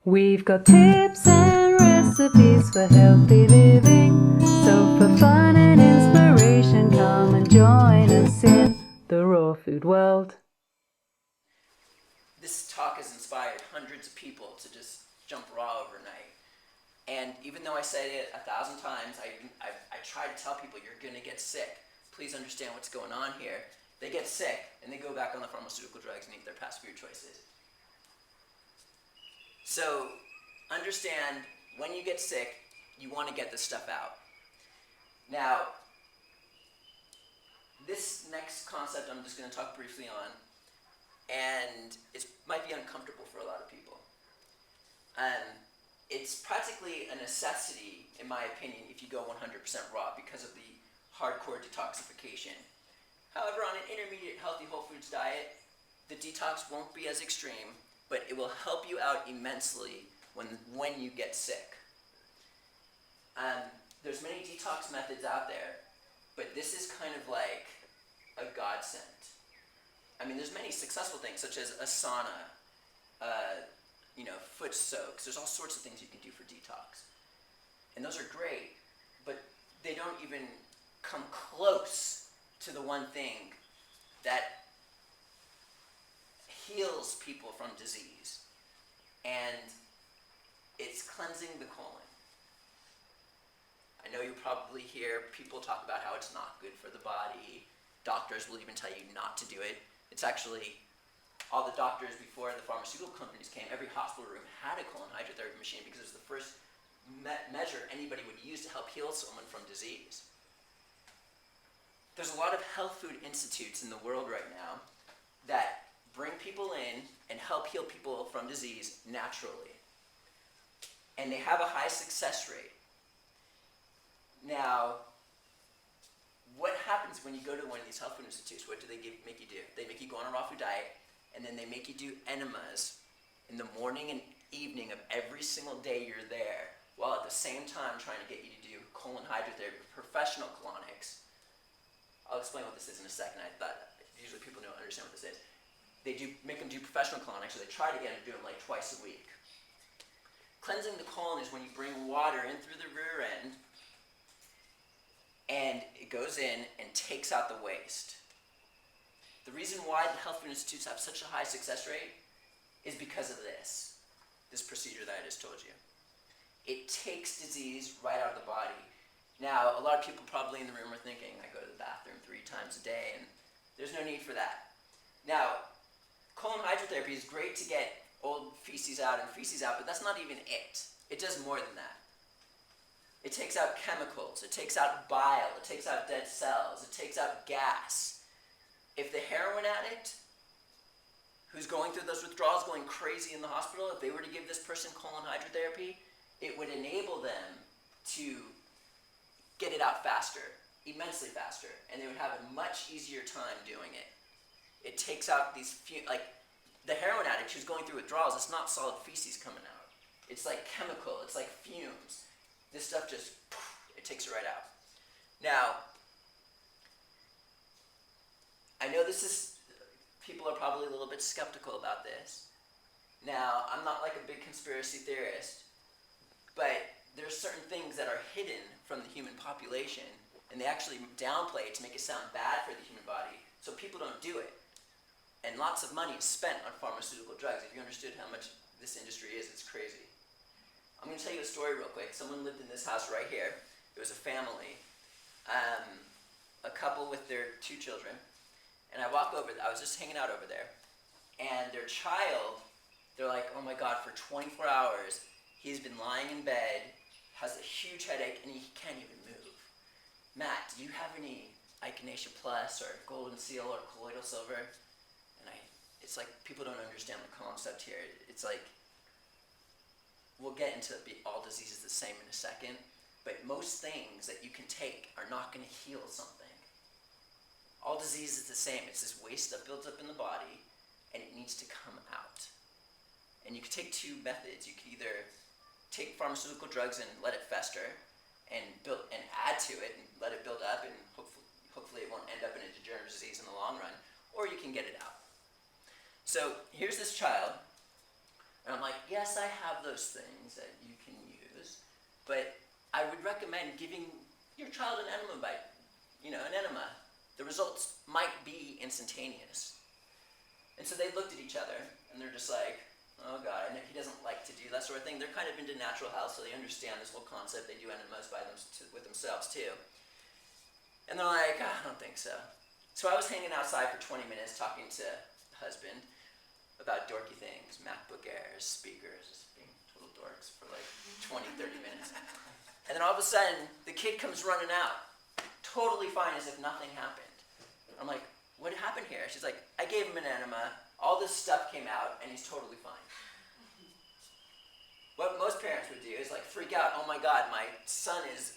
We've got tips and recipes for healthy living. So for fun and inspiration, come and join us in the raw food world. This talk has inspired hundreds of people to just jump raw overnight. And even though I said it 1,000 times, I try to tell people you're going to get sick. Please understand what's going on here. They get sick, and they go back on the pharmaceutical drugs and eat their past food choices. So understand, when you get sick, you want to get this stuff out. Now, this next concept I'm just going to talk briefly on, and it might be uncomfortable for a lot of people. It's practically a necessity, in my opinion, if you go 100% raw because of the hardcore detoxification. However, on an intermediate healthy whole foods diet, the detox won't be as extreme, but it will help you out immensely when you get sick. There's many detox methods out there, but this is kind of like a godsend. I mean, there's many successful things, such as a sauna, foot soaks. There's all sorts of things you can do for detox. And those are great, but they don't even come close to the one thing that heals people from disease. And it's cleansing the colon. I know you probably hear people talk about how it's not good for the body. Doctors will even tell you not to do it. It's actually, all the doctors before the pharmaceutical companies came, every hospital room had a colon hydrotherapy machine because it was the first measure anybody would use to help heal someone from disease. There's a lot of health food institutes in the world right now that bring people in and help heal people from disease naturally. And they have a high success rate. Now, what happens when you go to one of these health food institutes? What do they make you do? They make you go on a raw food diet, and then they make you do enemas in the morning and evening of every single day you're there, while at the same time trying to get you to do colon hydrotherapy, professional colonics. I'll explain what this is in a second. I thought usually people don't understand what this is. They make them do professional colonics, so they try to get them to do them like twice a week. Cleansing the colon is when you bring water in through the rear end, and it goes in and takes out the waste. The reason why the health food institutes have such a high success rate is because of this procedure that I just told you. It takes disease right out of the body. Now, a lot of people probably in the room are thinking, I go to the bathroom 3 times a day, and there's no need for that. Now, colon hydrotherapy is great to get old feces out, but that's not even it. It does more than that. It takes out chemicals, it takes out bile, it takes out dead cells, it takes out gas. If the heroin addict who's going through those withdrawals, going crazy in the hospital, if they were to give this person colon hydrotherapy, it would enable them to get it out faster, immensely faster, and they would have a much easier time doing it. It takes out these, like the heroin addict who's going through withdrawals, it's not solid feces coming out. It's like chemical, it's like fumes. This stuff just, it takes it right out. Now, I know people are probably a little bit skeptical about this. Now, I'm not like a big conspiracy theorist, but there's certain things that are hidden from the human population, and they actually downplay it to make it sound bad for the human body, so people don't do it. And lots of money is spent on pharmaceutical drugs. If you understood how much this industry is, it's crazy. I'm going to tell you a story real quick. Someone lived in this house right here. It was a family, a couple with their 2 children. And I walk over, I was just hanging out over there, and their child, they're like, oh my God, for 24 hours, he's been lying in bed, has a huge headache, and he can't even move. Matt, do you have any Echinacea Plus or Golden Seal or Colloidal Silver? And it's like people don't understand the concept here. It's like, we'll get into all diseases the same in a second, but most things that you can take are not going to heal something. All disease is the same. It's this waste that builds up in the body, and it needs to come out. And you can take 2 methods. You can either take pharmaceutical drugs and let it fester, and add to it and let it build up, and hopefully it won't end up in a degenerative disease in the long run, or you can get it out. So here's this child. And I'm like, yes, I have those things that you can use, but I would recommend giving your child an enema an enema. The results might be instantaneous. And so they looked at each other, and they're just like, oh God, he doesn't like to do that sort of thing. They're kind of into natural health, so they understand this whole concept. They do enemas with themselves too. And they're like, oh, I don't think so. So I was hanging outside for 20 minutes talking to the husband about dorky things, MacBook Airs, speakers, being total dorks for like 20, 30 minutes. And then all of a sudden, the kid comes running out, totally fine, as if nothing happened. I'm like, what happened here? She's like, I gave him an enema, all this stuff came out, and he's totally fine. What most parents would do is like freak out, oh my God, my son is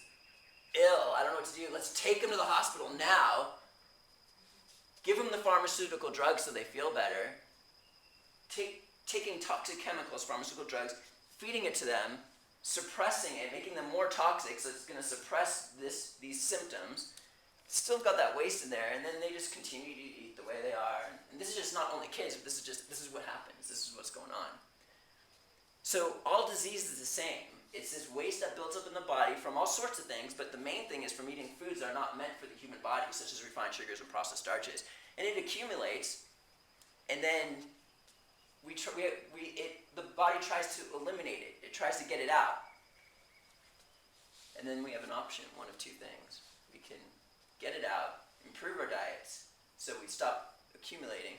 ill, I don't know what to do, let's take him to the hospital now, give them the pharmaceutical drugs so they feel better, taking toxic chemicals, pharmaceutical drugs, feeding it to them, suppressing it, making them more toxic, so it's going to suppress these symptoms. Still got that waste in there, and then they just continue to eat the way they are. And this is just not only kids, but this is what happens. This is what's going on. So all disease is the same. It's this waste that builds up in the body from all sorts of things, but the main thing is from eating foods that are not meant for the human body, such as refined sugars and processed starches. And it accumulates, and then the body tries to eliminate it. It tries to get it out. And then we have an option, one of two things. We can get it out, improve our diets, so we stop accumulating,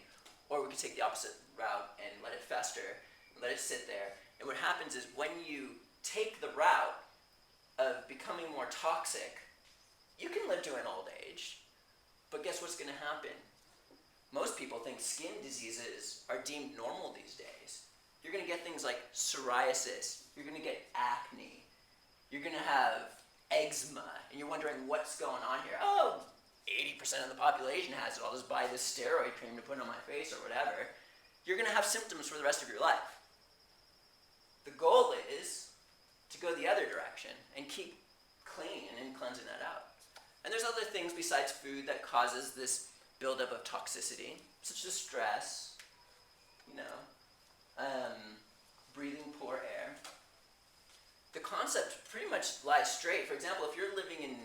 or we can take the opposite route and let it fester, let it sit there. And what happens is when you take the route of becoming more toxic, you can live to an old age, but guess what's going to happen? Most people think skin diseases are deemed normal these days. You're going to get things like psoriasis, you're going to get acne, you're going to have eczema, and you're wondering what's going on here. Oh, 80% of the population has it. I'll just buy this steroid cream to put on my face or whatever. You're going to have symptoms for the rest of your life. The goal is to go the other direction and keep clean and cleansing that out. And there's other things besides food that causes this buildup of toxicity, such as stress, breathing poor air. The concept pretty much lies straight. For example, if you're living in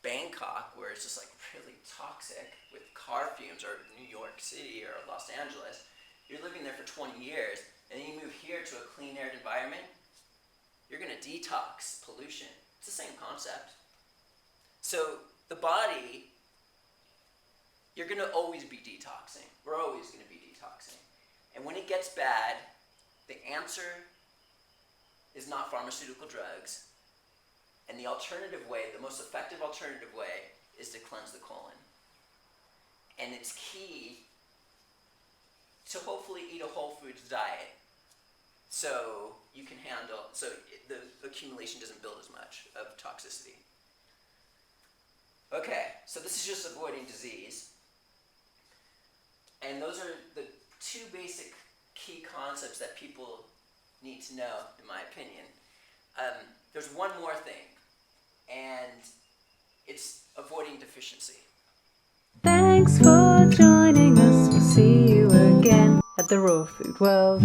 Bangkok, where it's just like really toxic with car fumes, or New York City or Los Angeles, you're living there for 20 years, and then you move here to a clean air environment, you're going to detox pollution. It's the same concept. So the body, you're going to always be detoxing. We're always going to be detoxing. And when it gets bad, the answer is not pharmaceutical drugs. And the alternative way, the most effective alternative way, is to cleanse the colon. And it's key to hopefully eat a whole foods diet so you can the accumulation doesn't build as much of toxicity. Okay, so this is just avoiding disease. And those are the two basic key concepts that people need to know, in my opinion. There's one more thing, and it's avoiding deficiency. Thanks for joining us. We'll see you again at the Raw Food World.